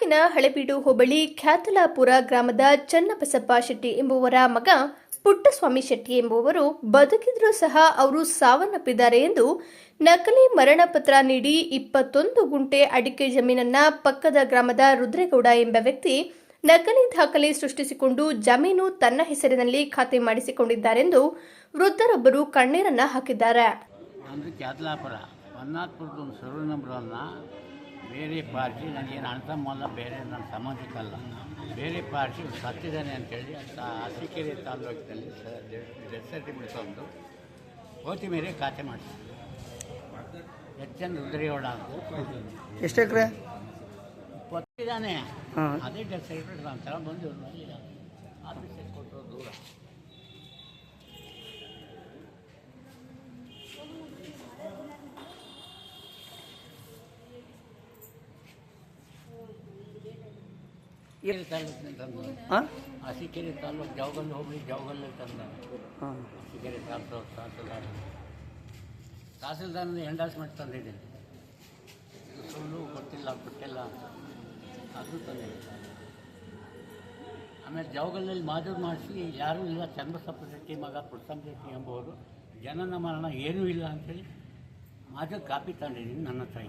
ತಾಲೂಕಿನ ಹಳೆಬೀಡು ಹೋಬಳಿ ಖ್ಯಾತಲಾಪುರ ಗ್ರಾಮದ ಚನ್ನಬಸಪ್ಪ ಶೆಟ್ಟಿ ಎಂಬುವರ ಮಗ ಪುಟ್ಟಸ್ವಾಮಿ ಶೆಟ್ಟಿ ಎಂಬುವರು ಬದುಕಿದ್ರೂ ಸಹ ಅವರು ಸಾವನ್ನಪ್ಪಿದ್ದಾರೆ ಎಂದು ನಕಲಿ ಮರಣ ಪತ್ರ ನೀಡಿ 21 ಗುಂಟೆ ಅಡಿಕೆ ಜಮೀನನ್ನ ಪಕ್ಕದ ಗ್ರಾಮದ ರುದ್ರೇಗೌಡ ಎಂಬ ವ್ಯಕ್ತಿ ನಕಲಿ ದಾಖಲೆ ಸೃಷ್ಟಿಸಿಕೊಂಡು ಜಮೀನು ತನ್ನ ಹೆಸರಿನಲ್ಲಿ ಖಾತೆ ಮಾಡಿಸಿಕೊಂಡಿದ್ದಾರೆಂದು ವೃದ್ಧರೊಬ್ಬರು ಕಣ್ಣೀರನ್ನ ಹಾಕಿದ್ದಾರೆ. ಬೇರೆ ಪಾರ್ಟಿ ನನಗೇನು ಅಣ್ತಮ್ಮಲ್ಲ, ಬೇರೆ ನನ್ನ ಸಮಾಜಕ್ಕಲ್ಲ, ಬೇರೆ ಪಾರ್ಟಿ ಸತ್ತಿದ್ದಾನೆ ಅಂತೇಳಿ ಅರಸೀಕೆರೆ ತಾಲೂಕಿನಲ್ಲಿ ಡೆತ್ ಸರ್ಟಿಫಿಕೇಟ್ ತಂದು ಕೋತಿ ಮೇಲೆ ಖಾತೆ ಮಾಡಿಸಿ ಎಚ್.ಎನ್. ರುದ್ರೇಗೌಡ ಅಂತ. ಎಷ್ಟು ಎಕರೆ ಕೊಟ್ಟಿದ್ದಾನೆ, ಅದೇ ಡೆತ್ ಸರ್ಟಿಫಿಕೇಟ್ ಅಂತರ ಬಂದು ಆಫೀಸಿಗೆ ಕೊಟ್ಟರು ದೂರ. ಅರಸೀಕೆರೆ ತಾಲೂಕು ಜಾವಗಲ್ ಹೋಗಿ ಜಾವಗಲ್ಲಲ್ಲಿ ತಂದ. ಅರಸೀಕೆರೆ ತಾಲೂಕು ತಹಸೀಲ್ದಾರ್ನ ಎಂಡಾರ್ಸ್ಮೆಂಟ್ ತಂದಿದ್ದೀನಿ. ಸುಳ್ಳು ಗೊತ್ತಿಲ್ಲ ಕೊಟ್ಟಿಲ್ಲ ಅದು ತಂದಿದ್ದೀನಿ. ಆಮೇಲೆ ಜಾವಗಲ್ಲಲ್ಲಿ ಮಾಜೂರು ಮಾಡಿಸಿ ಯಾರೂ ಇಲ್ಲ, ಚನ್ನಬಸಪ್ಪ ಶೆಟ್ಟಿ ಮಗ ಪುಟ್ಟಸ್ವಾಮಿ ಶೆಟ್ಟಿ ಎಂಬುವರು ಜನನ ಮರಣ ಏನೂ ಇಲ್ಲ ಅಂಥೇಳಿ ಮಾಜೂರು ಕಾಪಿ ತಂದಿದ್ದೀನಿ ನನ್ನ ಹತ್ರ.